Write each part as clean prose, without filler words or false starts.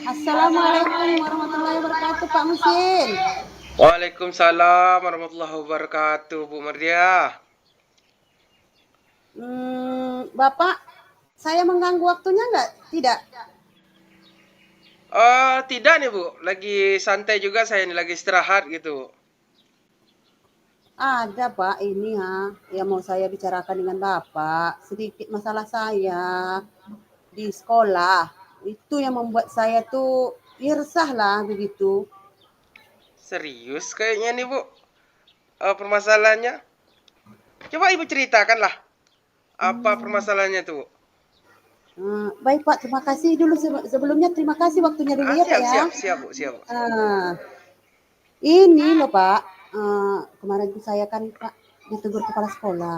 Assalamualaikum warahmatullahi wabarakatuh, Pak Musin. Waalaikumsalam warahmatullahi wabarakatuh, Bu Maria. Bapak, saya mengganggu waktunya nggak? Tidak. Tidak nih Bu, lagi santai juga saya nih, lagi istirahat gitu. Ada, Pak. Ini yang mau saya bicarakan dengan Bapak. Sedikit masalah saya di sekolah. Itu yang membuat saya tuh resah lah begitu. Serius kayaknya nih Bu, permasalahannya. Coba Ibu ceritakan lah, apa Hmm, permasalahannya tuh Bu? Baik, Pak. Terima kasih dulu sebelumnya. Terima kasih waktunya dulu ya, Pak Siap, ya. siap, siap Bu, siap Bu. Ah, ini loh, Pak. Kemarin tuh saya kan, Pak, ditegur kepala sekolah.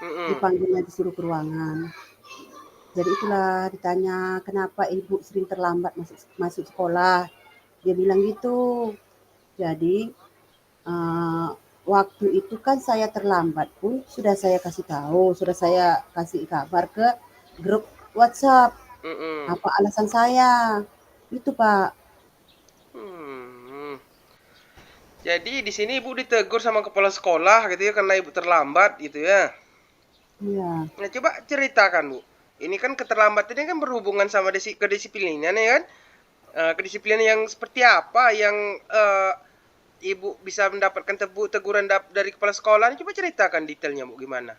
Mm-mm. Dipanggilnya disuruh ke ruangan. Jadi itulah ditanya, kenapa ibu sering terlambat masuk masuk sekolah. Dia bilang gitu. Jadi waktu itu kan saya terlambat pun sudah saya kasih tahu, sudah saya kasih kabar ke grup WhatsApp. Mm-mm. Apa alasan saya? Itu Pak. Hmm. Jadi di sini Ibu ditegur sama kepala sekolah gitu ya karena Ibu terlambat gitu ya. Iya, Nah, coba ceritakan Bu. Ini kan keterlambatan ini kan berhubungan sama kedisiplinan ya kan? Kedisiplinan yang seperti apa yang Ibu bisa mendapatkan teguran dari kepala sekolah? Coba ceritakan detailnya, Bu, gimana?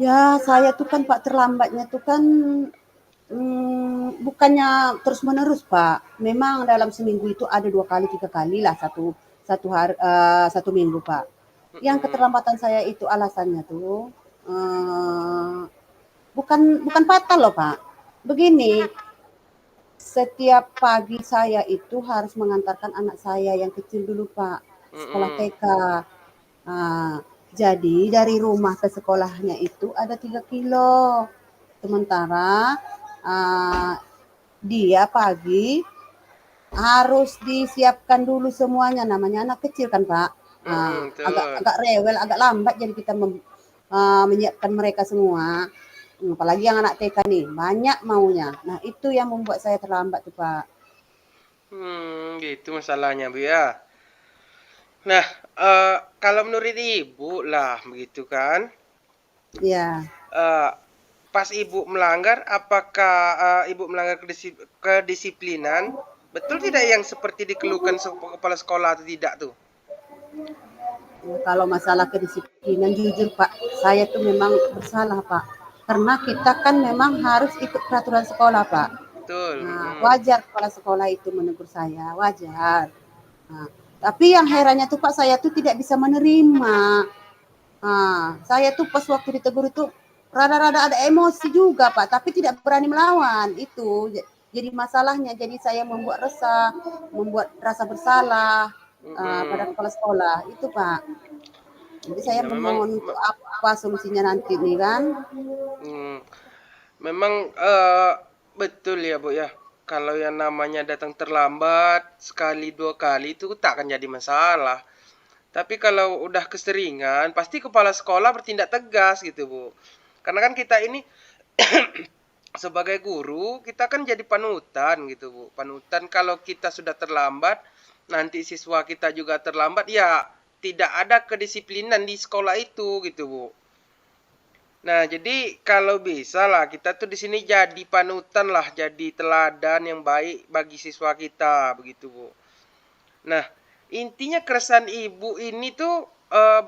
ya saya tuh kan Pak terlambatnya tuh kan bukannya terus-menerus, Pak. Memang dalam seminggu itu ada 2 kali, 3 kali lah, satu satu hari 1 minggu, Pak. Yang Mhm. keterlambatan saya itu alasannya tuh, eee, bukan bukan fatal loh, Pak. Begini, setiap pagi saya itu harus mengantarkan anak saya yang kecil dulu, Pak, sekolah Mhm. TK. Nah, jadi dari rumah ke sekolahnya itu ada 3 kilo. Sementara, eee, dia pagi harus disiapkan dulu semuanya, namanya anak kecil kan, Pak. Mhm, Agak betul. agak rewel, agak lambat jadi kita menyiapkan mereka semua. Apalagi yang anak TK nih, banyak maunya. Nah, itu yang membuat saya terlambat tuh, Pak. Gitu masalahnya, Bu, ya. Nah, kalau menurut Ibu lah begitu kan, Iya. eee, pas Ibu melanggar, apakah, Ibu melanggar kedisiplinan? Betul tidak yang seperti dikeluhkan kepala sekolah atau tidak tuh? Kalau masalah kedisiplinan jujur Pak, saya tuh memang bersalah Pak. Karena kita kan memang harus ikut peraturan sekolah Pak. Betul, Nah, mhm. wajar kepala sekolah itu menegur saya, wajar. Nah, tapi yang herannya tuh Pak, saya tuh tidak bisa menerima. Saya tuh pas waktu ditegur itu rada-rada ada emosi juga Pak, tapi tidak berani melawan itu. Jadi masalahnya, jadi saya membuat resah, membuat rasa bersalah pada Mhm. kepala sekolah itu Pak. Jadi saya Iya memang memohon untuk apa solusinya nanti nih kan? mmm, memang, betul ya, Bu, ya. Kalau yang namanya datang terlambat sekali, 2 kali itu tak akan jadi masalah. Tapi kalau udah keseringan, pasti kepala sekolah bertindak tegas gitu, Bu. Karena kan kita ini sebagai guru, kita kan jadi panutan gitu, Bu. Panutan kalau kita sudah terlambat, nanti siswa kita juga terlambat, ya tidak ada kedisiplinan di sekolah itu gitu, Bu. Nah, jadi kalau bisa lah kita tuh di sini jadi panutan lah, jadi teladan yang baik bagi siswa kita begitu, Bu. Nah, intinya keresahan Ibu ini tuh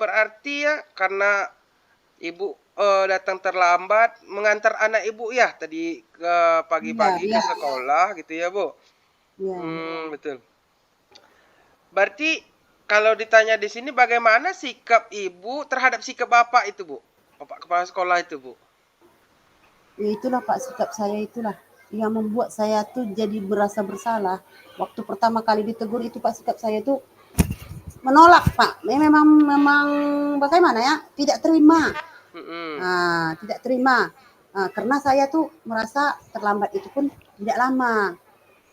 berarti ya karena Ibu datang terlambat mengantar anak Ibu ya tadi ke Iya, pagi-pagi ke iya, sekolah gitu ya, Bu. iya. Betul. Berarti kalau ditanya di sini bagaimana sikap Ibu terhadap sikap Bapak itu, Bu? Bapak kepala sekolah itu, Bu. Ya itulah Pak sikap saya itulah yang membuat saya tuh jadi merasa bersalah. Waktu pertama kali ditegur itu Pak sikap saya tuh menolak Pak. Memang memang bagaimana ya? Tidak terima. Mm-mm. Tidak terima. Karena saya tuh merasa terlambat itu pun tidak lama.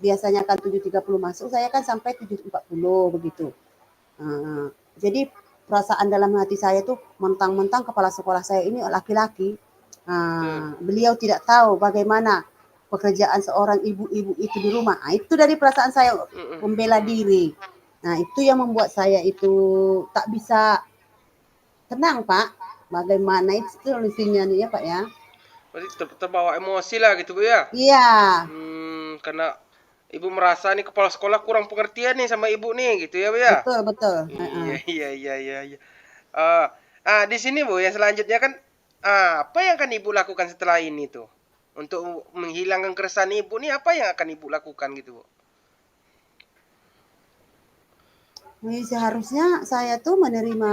Biasanya kan 7.30 masuk, saya kan sampai 7.40 begitu. Nah, jadi perasaan dalam hati saya tuh mentang-mentang kepala sekolah saya ini laki-laki, Betul. beliau tidak tahu bagaimana. pekerjaan seorang ibu-ibu itu di rumah. Nah, itu dari perasaan saya Mm-mm. membela diri. Nah, itu yang membuat saya itu tak bisa tenang, Pak. Bagaimana itu solusinya nih ya, Pak ya? Berarti terbawa emosi lah gitu Bu ya. Iya, Karena ibu merasa nih kepala sekolah kurang pengertian nih sama ibu nih gitu ya Bu ya. betul betul. Iya iya iya iya iya. Eh, di sini Bu yang selanjutnya kan apa yang akan ibu lakukan setelah ini tuh? Untuk menghilangkan keresahan ibu nih apa yang akan ibu lakukan gitu Bu? Ini seharusnya saya tuh menerima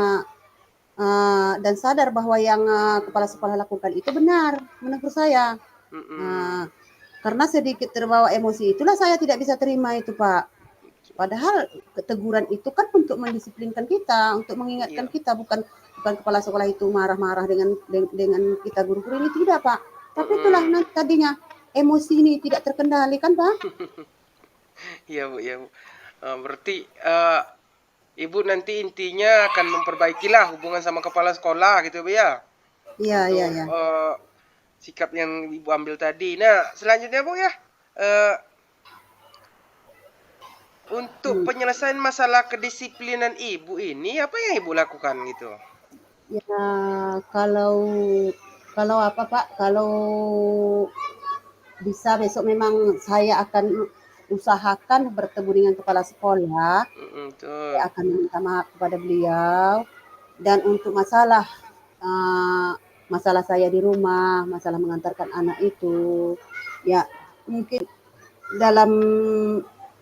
dan sadar bahwa yang kepala sekolah lakukan itu benar menurut saya. Mm-mm. Nah, karena sedikit terbawa emosi itulah saya tidak bisa terima itu, Pak. Padahal keteguran itu kan untuk mendisiplinkan kita, untuk mengingatkan Iya. kita, bukan bukan kepala sekolah itu marah-marah dengan kita guru-guru ini tidak, Pak. Tapi itulah Mm-mm. nanti tadinya emosi ini tidak terkendali kan, Pak? Iya Bu, iya Bu. Berarti ibu nanti intinya akan memperbaikilah hubungan sama kepala sekolah gitu Bu ya. Iya, iya, Untuk iya. sikap yang ibu ambil tadi. Nah, selanjutnya Bu ya. eh, untuk Hmm. penyelesaian masalah kedisiplinan ibu ini apa yang ibu lakukan gitu? Ya, kalau kalau apa, Pak? Kalau bisa besok memang saya akan usahakan bertemu dengan kepala sekolah. Saya Betul. akan meminta maaf kepada beliau. Dan untuk uh, masalah saya di rumah, masalah mengantarkan anak itu, ya mungkin dalam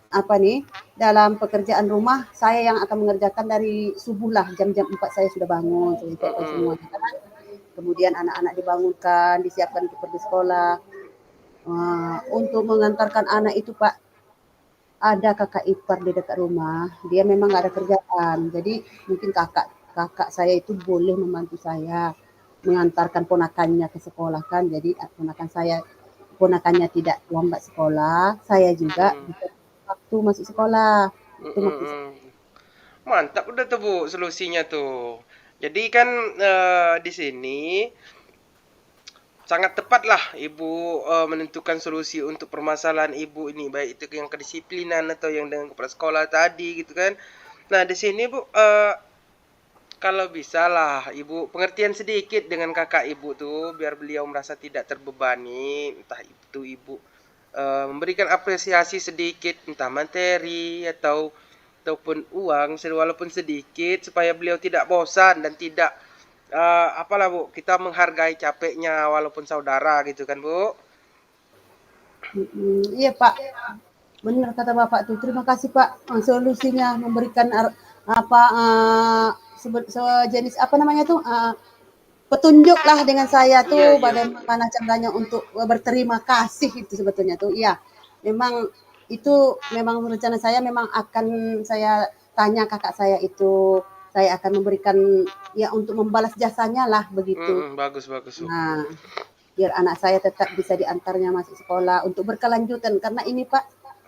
apa nih, dalam pekerjaan rumah saya yang akan mengerjakan dari subuh lah, jam-jam 4 saya sudah bangun, saya siapkan Mm-mm. semuanya kan. Kemudian anak-anak dibangunkan, disiapkan untuk pergi sekolah. Untuk mengantarkan anak itu Pak, ada kakak ipar di dekat rumah, dia memang nggak ada kerjaan. Jadi mungkin kakak kakak saya itu boleh membantu saya mengantarkan ponakannya ke sekolah kan. Jadi ponakannya tidak lambat sekolah, saya juga Mm-mm. bisa waktu masuk sekolah. Itu maksud saya. Mm-mm. Mantap udah tuh Bu solusinya tuh. Jadi kan di sini sangat tepatlah ibu menentukan solusi untuk permasalahan ibu ini baik itu yang kedisiplinan atau yang dengan kepala sekolah tadi gitu kan. Nah, di sini Bu kalau bisa lah ibu pengertian sedikit dengan kakak ibu tuh biar beliau merasa tidak terbebani entah itu ibu memberikan apresiasi sedikit entah materi ataupun uang walaupun sedikit supaya beliau tidak bosan dan tidak apalah Bu, kita menghargai capeknya walaupun saudara gitu kan Bu. Iya Pak, benar kata Bapak tuh. Terima kasih Pak. Solusinya memberikan apa sejenis apa namanya tuh petunjuklah dengan saya Iya tuh iya Bu. bagaimana caranya untuk berterima kasih itu sebetulnya tuh. Iya, memang itu memang rencana saya memang akan saya tanya kakak saya itu, saya akan memberikan ya untuk membalas jasanya lah begitu. Bagus bagus Bu. Nah, biar anak saya tetap bisa diantarnya masuk sekolah untuk berkelanjutan karena ini Pak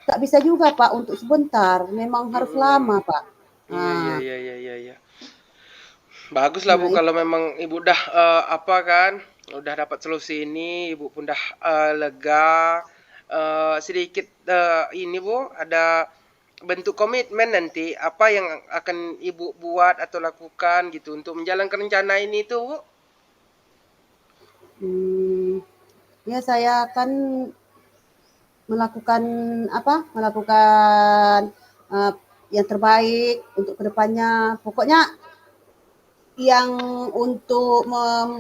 tak bisa juga Pak untuk sebentar, memang harus Mm-mm. lama Pak. Iya iya Nah, iya iya iya iya. Bagus lah Bu nah kalau memang Ibu udah apa kan, udah dapat solusi ini, Ibu pun dah lega. Sedikit ini Bu, ada bentuk komitmen nanti apa yang akan Ibu buat atau lakukan gitu untuk menjalankan rencana ini tuh Bu. hmm, ya saya akan melakukan apa? Melakukan uh, yang terbaik untuk kedepannya. Pokoknya yang untuk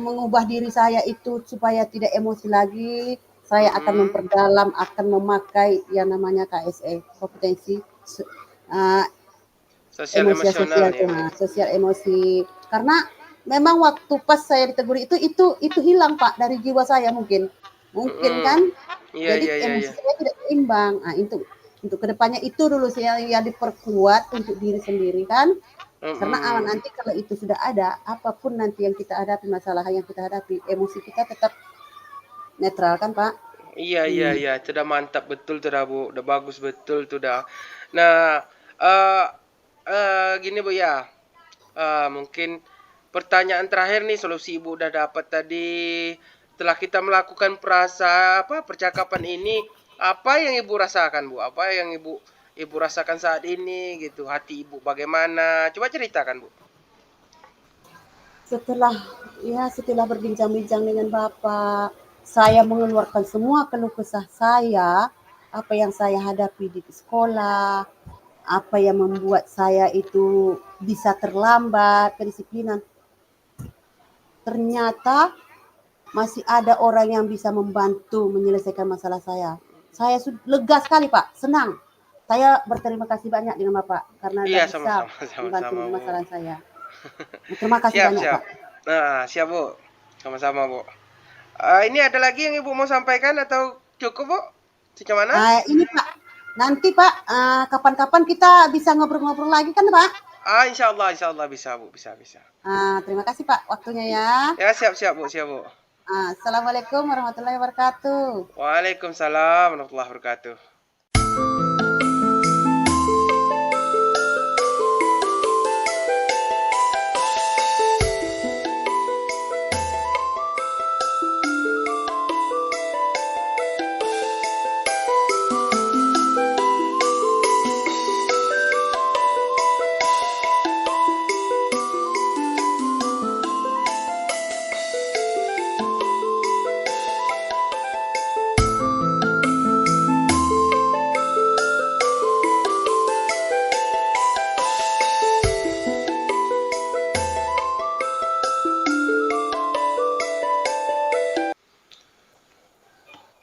mengubah diri saya itu supaya tidak emosi lagi, saya akan Mm-mm. memperdalam, akan memakai yang namanya KSE, kompetensi uh, Sosial emosi emosional sosial ya tuh, Bu. nah, sosial emosi. Karena memang waktu pas saya ditegur itu hilang Pak dari jiwa saya mungkin, mungkin Mm-mm. kan. Iya Jadi iya iya emosi iya. saya tidak seimbang. Nah, untuk kedepannya itu dulu saya yang diperkuat untuk diri sendiri kan. Karena Mm-mm. nanti kalau itu sudah ada, apapun nanti yang kita hadapi, masalah yang kita hadapi, emosi kita tetap netral kan Pak. Iya iya Hmm. iya, itu udah mantap betul tuh dah Bu, udah bagus betul tuh dah. Nah, eh gini Bu ya, mungkin pertanyaan terakhir nih solusi Ibu udah dapat tadi. setelah kita melakukan percakapan ini, apa yang Ibu rasakan, Bu? Apa yang Ibu rasakan saat ini gitu? Hati Ibu bagaimana? Coba ceritakan, Bu. Setelah berbincang-bincang dengan Bapak, saya mengeluarkan semua keluh kesah saya, apa yang saya hadapi di sekolah, apa yang membuat saya itu bisa terlambat kedisiplinan. Ternyata masih ada orang yang bisa membantu menyelesaikan masalah saya. Saya sudah lega sekali, Pak, senang. Saya berterima kasih banyak dengan Bapak karena sudah Iya, bisa sama-sama, membantu sama-sama, Bu. masalah saya. Terima kasih Siap, banyak, siap. Pak. Nah, siap, Bu. Sama-sama, Bu. Ini ada lagi yang Ibu mau sampaikan atau cukup, Bu? Sejauh mana? Ini Pak, nanti Pak, kapan-kapan kita bisa ngobrol-ngobrol lagi kan Pak? Insya Allah bisa, Bu. Bisa, bisa. Terima kasih Pak waktunya ya. Ya, siap, siap, Bu. Siap, Bu. Assalamualaikum warahmatullahi wabarakatuh. Waalaikumsalam warahmatullahi wabarakatuh.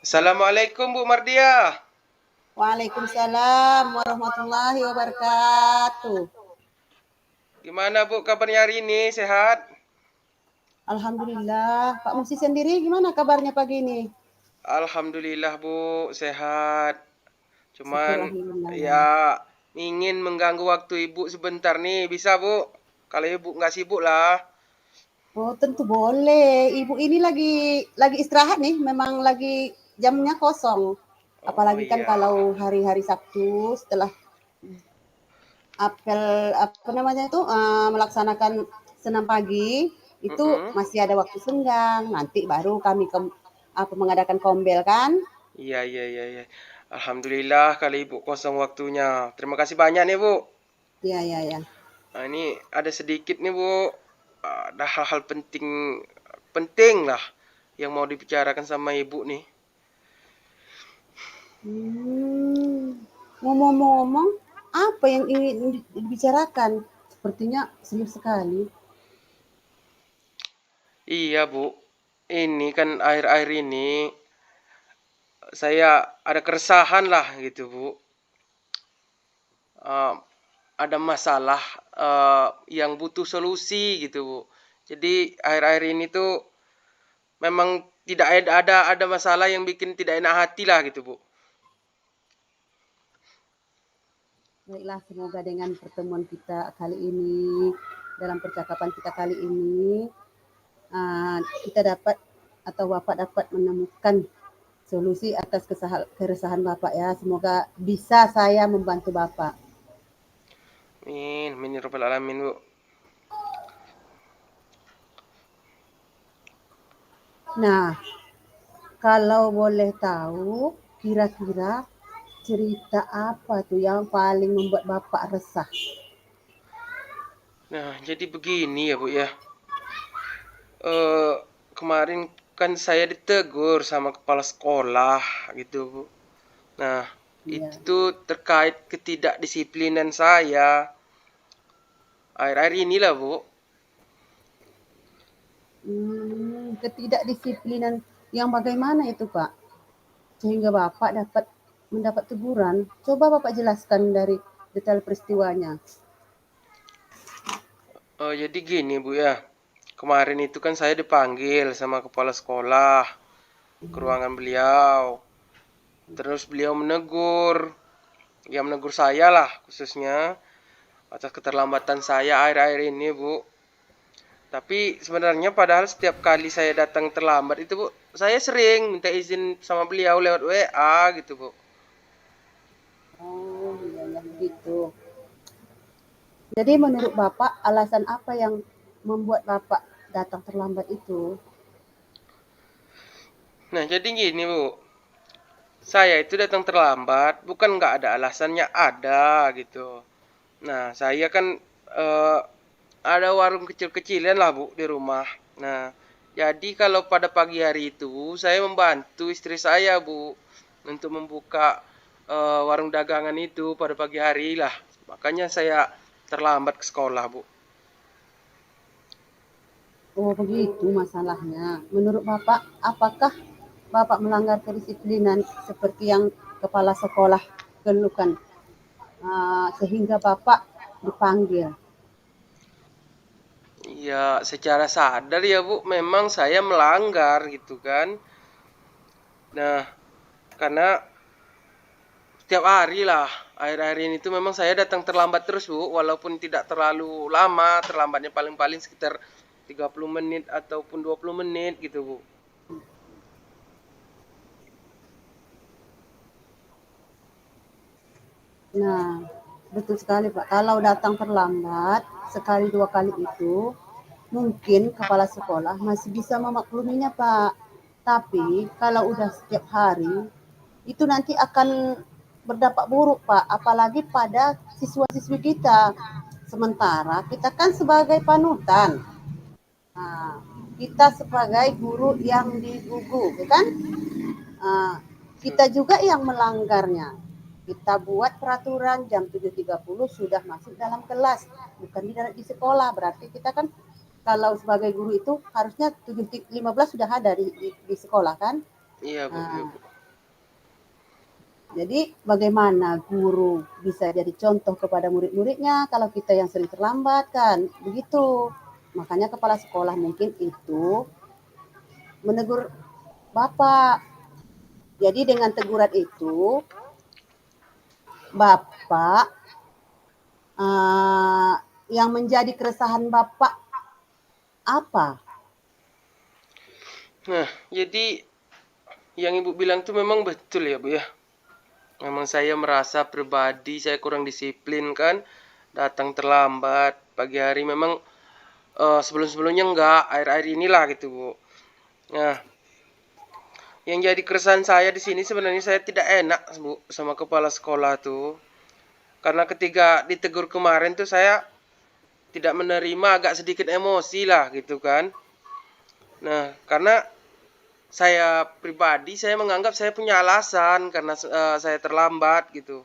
Assalamualaikum, Bu Mardia. Waalaikumsalam warahmatullahi wabarakatuh. Gimana, Bu, kabarnya hari ini? Sehat? Alhamdulillah. Pak Musi sendiri gimana kabarnya pagi ini? Alhamdulillah, Bu, sehat. Syukur Cuman alhamdulillah. ya ingin mengganggu waktu Ibu sebentar nih, bisa, Bu? Kalau Ibu nggak sibuk lah. Oh, tentu boleh. Ibu ini lagi istirahat nih, memang lagi jamnya kosong. Oh Apalagi kan iya. kalau hari-hari Sabtu setelah apel apa namanya itu melaksanakan senam pagi itu Mm-mm. masih ada waktu senggang. Nanti baru kami mengadakan kombel kan? Iya, iya, iya, iya. Alhamdulillah kali Ibu kosong waktunya. Terima kasih banyak nih, Bu. Iya, iya, iya. Nah, ini ada sedikit nih, Bu. Ada hal-hal penting penting lah yang mau dibicarakan sama Ibu nih. Ngomong-ngomong, apa yang ingin dibicarakan? Sepertinya serius sekali. Iya, Bu. Ini kan akhir-akhir ini saya ada keresahan lah gitu, Bu. Eh, ada masalah yang butuh solusi gitu, Bu. Jadi akhir-akhir ini tuh memang tidak ada masalah yang bikin tidak enak hati lah gitu, Bu. Baiklah, semoga dengan pertemuan kita kali ini, dalam percakapan kita kali ini, kita dapat atau Bapak dapat menemukan solusi atas keresahan Bapak ya. Semoga bisa saya membantu Bapak. Amin, amin ya rabbal alamin, Bu. Nah, kalau boleh tahu, kira-kira cerita apa tuh yang paling membuat Bapak resah? Nah, jadi begini ya, Bu ya. Eh kemarin kan saya ditegur sama kepala sekolah gitu, Bu. Nah, Iya. itu terkait ketidakdisiplinan saya. Akhir-akhir inilah, Bu. Ketidakdisiplinan yang bagaimana itu, Pak? Sehingga Bapak dapat mendapat teguran. Coba Bapak jelaskan dari detail peristiwanya. Jadi gini, Bu ya. Kemarin itu kan saya dipanggil sama kepala sekolah ke ruangan beliau. Terus beliau menegur, ya menegur saya lah khususnya atas keterlambatan saya akhir-akhir ini, Bu. Tapi sebenarnya padahal setiap kali saya datang terlambat itu, Bu, saya sering minta izin sama beliau lewat WA gitu, Bu. Oh, iya, iya begitu. Jadi menurut Bapak, alasan apa yang membuat Bapak datang terlambat itu? Nah, jadi gini, Bu. Saya itu datang terlambat, bukan nggak ada alasannya, ada gitu. Nah, saya kan eh, ada warung kecil-kecilan lah, Bu, di rumah. Nah, jadi kalau pada pagi hari itu saya membantu istri saya, Bu, untuk membuka warung dagangan itu pada pagi hari lah. Makanya saya terlambat ke sekolah, Bu. Oh, begitu masalahnya. Menurut Bapak, apakah Bapak melanggar kedisiplinan seperti yang kepala sekolah keluhkan, sehingga Bapak dipanggil? Ya, secara sadar ya, Bu, memang saya melanggar gitu kan. Nah, karena setiap hari lah, akhir-akhir ini tuh memang saya datang terlambat terus, Bu, walaupun tidak terlalu lama, terlambatnya paling-paling sekitar 30 menit ataupun 20 menit gitu, Bu. Nah, betul sekali Pak. Kalau datang terlambat sekali dua kali itu, mungkin kepala sekolah masih bisa memakluminya Pak. Tapi kalau udah setiap hari, itu nanti akan berdampak buruk Pak. Apalagi pada siswa-siswi kita. Sementara kita kan sebagai panutan. Nah, kita sebagai guru yang digugu, ya kan? Nah, kita juga yang melanggarnya. Kita buat peraturan jam 7.30 sudah masuk dalam kelas, bukan di sekolah. Berarti kita kan kalau sebagai guru itu harusnya 7.15 sudah ada di sekolah kan. Iya, Bu, iya, Nah, Bu. jadi bagaimana guru bisa jadi contoh kepada murid-muridnya kalau kita yang sering terlambat kan, begitu. Makanya kepala sekolah mungkin itu menegur Bapak. Jadi dengan teguran itu Bapak, yang menjadi keresahan Bapak apa? Nah, jadi yang Ibu bilang tuh memang betul ya, Bu ya. Memang saya merasa pribadi saya kurang disiplin kan, datang terlambat pagi hari memang sebelum-sebelumnya enggak, akhir-akhir inilah gitu, Bu. Nah, yang jadi keresahan saya di sini sebenarnya saya tidak enak, Bu, sama kepala sekolah tuh. Karena ketika ditegur kemarin tuh saya tidak menerima, agak sedikit emosi lah gitu kan. Nah, karena saya pribadi saya menganggap saya punya alasan karena saya terlambat gitu.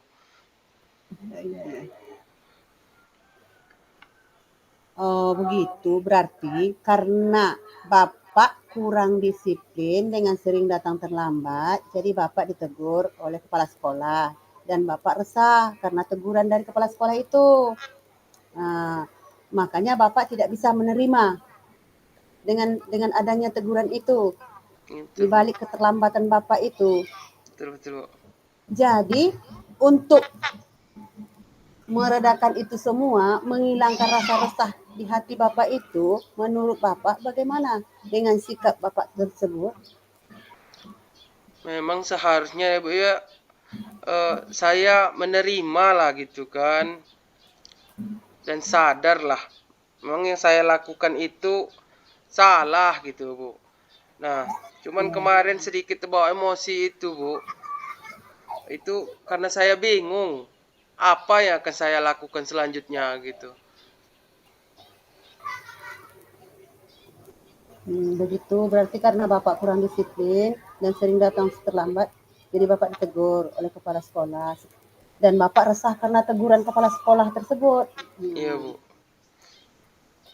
Oh, begitu. Berarti karena Bapak kurang disiplin dengan sering datang terlambat, jadi Bapak ditegur oleh kepala sekolah dan Bapak resah karena teguran dari kepala sekolah itu. Nah, makanya Bapak tidak bisa menerima dengan adanya teguran itu Gitu, di Bu. balik keterlambatan Bapak itu. Betul betul, Bu. Jadi untuk meredakan itu semua, menghilangkan rasa resah di hati Bapak itu, menurut Bapak bagaimana dengan sikap Bapak tersebut? Memang seharusnya ya, Bu ya, saya menerima lah gitu kan dan sadar lah memang yang saya lakukan itu salah gitu, Bu. Nah, cuman kemarin sedikit terbawa emosi itu, Bu. Itu karena saya bingung apa yang akan saya lakukan selanjutnya gitu. Begitu berarti karena Bapak kurang disiplin dan sering datang terlambat, jadi Bapak ditegur oleh kepala sekolah dan Bapak resah karena teguran kepala sekolah tersebut. Iya, Hmm, Bu.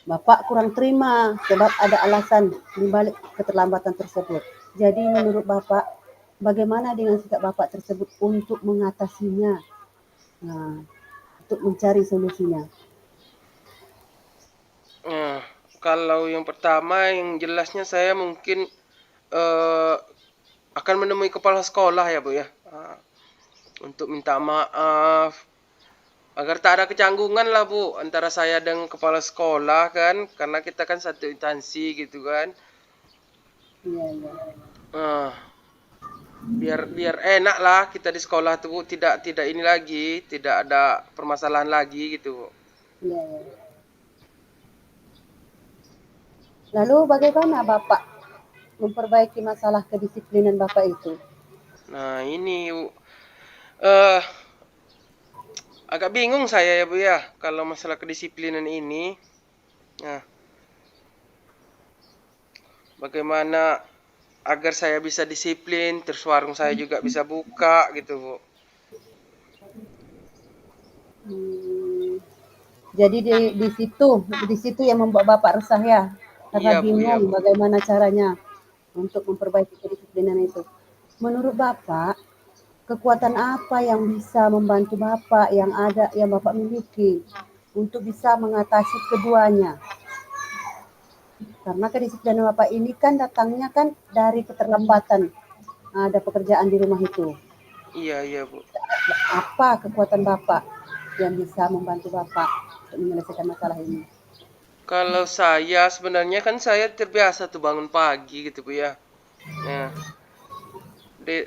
Bapak kurang terima sebab ada alasan di balik keterlambatan tersebut. Jadi menurut Bapak, bagaimana dengan sikap Bapak tersebut untuk mengatasinya? Nah, untuk mencari solusinya. Nah, kalau yang pertama yang jelasnya saya mungkin eh, akan menemui kepala sekolah ya, Bu ya. Untuk minta maaf agar tak ada kecanggungan lah, Bu, antara saya dan kepala sekolah kan, karena kita kan satu instansi gitu kan. Iya, iya. Nah, biar biar enak lah kita di sekolah tuh, Bu. Tidak tidak ini lagi, tidak ada permasalahan lagi gitu, Bu. Iya, iya. Lalu bagaimana Bapak? memperbaiki masalah kedisiplinan Bapak itu? Nah, ini Bu. Eh, agak bingung saya ya Bu ya kalau masalah kedisiplinan ini. Nah, bagaimana agar saya bisa disiplin, terus warung saya juga bisa buka gitu Bu. Hmm, jadi di situ yang membuat Bapak resah ya, karena Iya Bu, iya bingung Bu. bagaimana caranya untuk memperbaiki kedisiplinan itu. Menurut Bapak, kekuatan apa yang bisa membantu Bapak yang ada yang Bapak miliki untuk bisa mengatasi keduanya? Karena kedisiplinan Bapak ini kan datangnya kan dari keterlambatan ada pekerjaan di rumah itu. Iya, iya Bu. Apa kekuatan Bapak yang bisa membantu Bapak untuk menyelesaikan masalah ini? Kalau saya sebenarnya kan saya terbiasa tuh bangun pagi gitu Bu ya. Nah,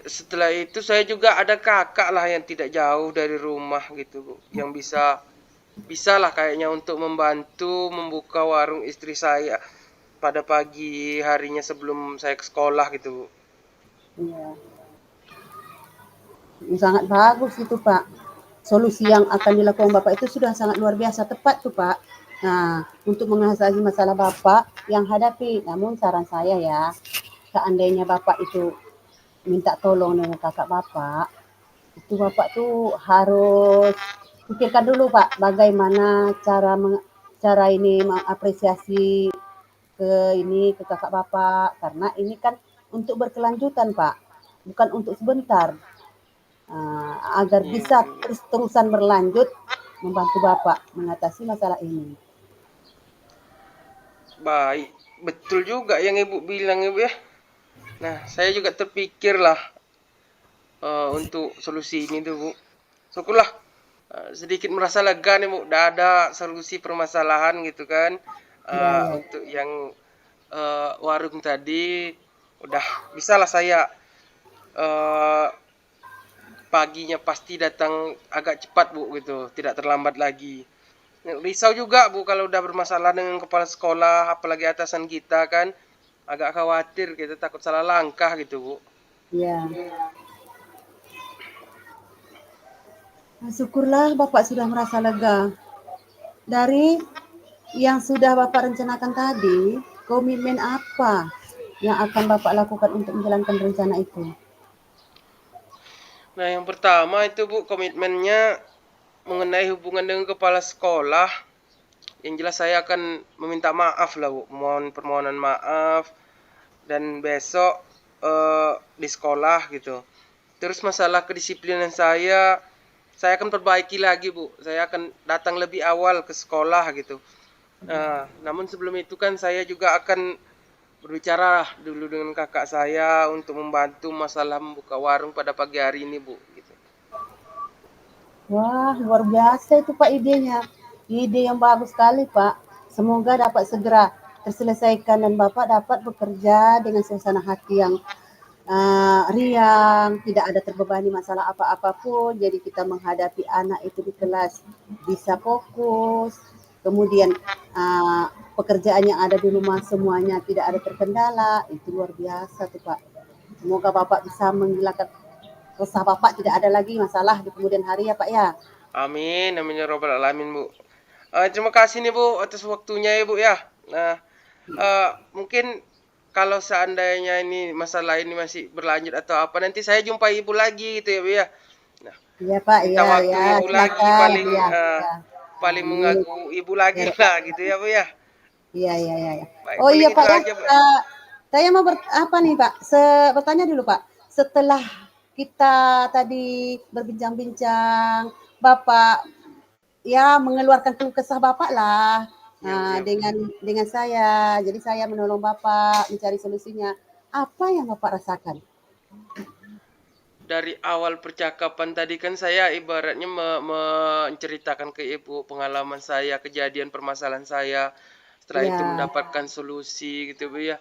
setelah itu saya juga ada kakak lah yang tidak jauh dari rumah gitu Bu, yang bisa lah kayaknya untuk membantu membuka warung istri saya pada pagi harinya sebelum saya ke sekolah gitu Bu. Iya, sangat bagus itu Pak. Solusi yang akan dilakukan Bapak itu sudah sangat luar biasa tepat tuh Pak. Nah, untuk mengatasi masalah Bapak yang hadapi, namun saran saya ya, seandainya Bapak itu minta tolong dengan kakak Bapak, itu Bapak tuh harus pikirkan dulu Pak, bagaimana cara ini mengapresiasi ke kakak Bapak, karena ini kan untuk berkelanjutan Pak, bukan untuk sebentar. Agar Iya, bisa iya. terus-terusan berlanjut membantu Bapak mengatasi masalah ini. Baik, betul juga yang Ibu bilang Ibu ya. Nah, saya juga terpikir lah untuk solusi ini tuh Bu. Syukurlah sedikit merasa lega nih Bu, udah ada solusi permasalahan gitu kan. Ya, ya, ya. Untuk yang warung tadi udah bisalah saya eh, paginya pasti datang agak cepat Bu gitu, tidak terlambat lagi. Risau juga Bu kalau udah bermasalah dengan kepala sekolah, apalagi atasan kita kan, agak khawatir kita takut salah langkah gitu Bu. Ya. Nah, syukurlah Bapak sudah merasa lega. Dari yang sudah Bapak rencanakan tadi, komitmen apa yang akan Bapak lakukan untuk menjalankan rencana itu? Nah yang pertama itu Bu komitmennya mengenai hubungan dengan kepala sekolah. Yang jelas saya akan meminta maaf lah Bu, mohon permohonan maaf dan besok di sekolah gitu. Terus masalah kedisiplinan saya akan perbaiki lagi Bu. Saya akan datang lebih awal ke sekolah gitu. Nah, namun sebelum itu kan saya juga akan berbicara dulu dengan kakak saya untuk membantu masalah membuka warung pada pagi hari ini Bu. Gitu. Wah, luar biasa itu Pak idenya. Ide yang bagus sekali Pak. Semoga dapat segera terselesaikan dan Bapak dapat bekerja dengan suasana hati yang riang, tidak ada terbebani masalah apa-apa pun. Jadi kita menghadapi anak itu di kelas bisa fokus. Kemudian pekerjaan yang ada di rumah semuanya tidak ada terkendala. Itu luar biasa tuh Pak. Semoga Bapak bisa menghilangkan resah Bapak tidak ada lagi masalah di kemudian hari ya Pak ya. Amin, amin ya robbal alamin Bu. Terima kasih nih Bu atas waktunya ya Bu ya. Nah, mungkin kalau seandainya ini masalah ini masih berlanjut atau apa nanti saya jumpai Ibu lagi gitu ya Bu ya. Nah, Iya Pak, minta iya waktu ya, Ibu lagi silakan. paling Iya, iya. paling Amin. mengganggu Ibu lagi Ya, Pak. lah gitu ya Bu ya. Iya, iya, iya, iya. Baik, Oh paling iya itu Pak ya, aja Bu. saya mau apa nih Pak? Bertanya dulu Pak. Setelah kita tadi berbincang-bincang, Bapak ya mengeluarkan keluh kesah Bapak lah Iya Bu ya. dengan saya. Jadi saya menolong Bapak mencari solusinya. Apa yang Bapak rasakan? Dari awal percakapan tadi kan saya ibaratnya menceritakan ke Ibu pengalaman saya, kejadian permasalahan saya. Setelah itu Ya, mendapatkan solusi gitu Bu ya.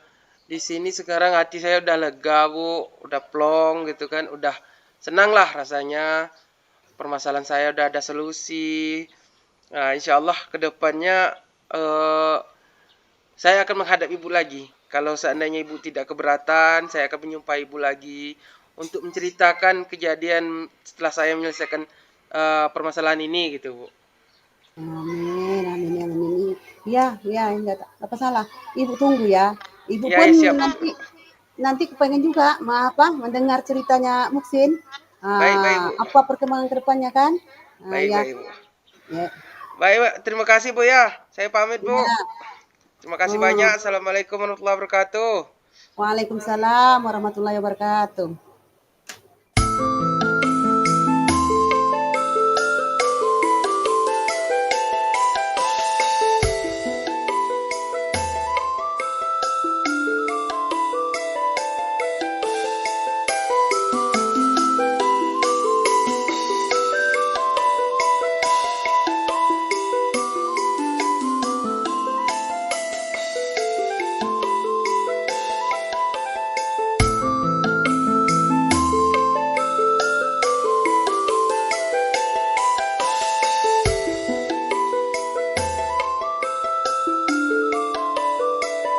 Di sini sekarang hati saya udah lega Bu, udah plong gitu kan, udah senang lah rasanya. Permasalahan saya udah ada solusi. Nah, insya Allah kedepannya eh, saya akan menghadap Ibu lagi. Kalau seandainya Ibu tidak keberatan, saya akan menjumpai Ibu lagi untuk menceritakan kejadian setelah saya menyelesaikan permasalahan ini gitu, Bu. Amin, amin, amin, amin. Ya, enggak apa salah. Ibu tunggu ya. Ibu Ya, pun ya siap. nanti kepengen juga mendengar ceritanya Muksin. Baik, baik, Bu. Apa perkembangan ke depannya kan? Baik, Ya, baik, Bu. ya, Baik, Pak. Terima kasih, Bu ya. Saya pamit, Bu. ya. Terima kasih Oh, banyak. Assalamualaikum warahmatullahi wabarakatuh. Waalaikumsalam warahmatullahi wabarakatuh.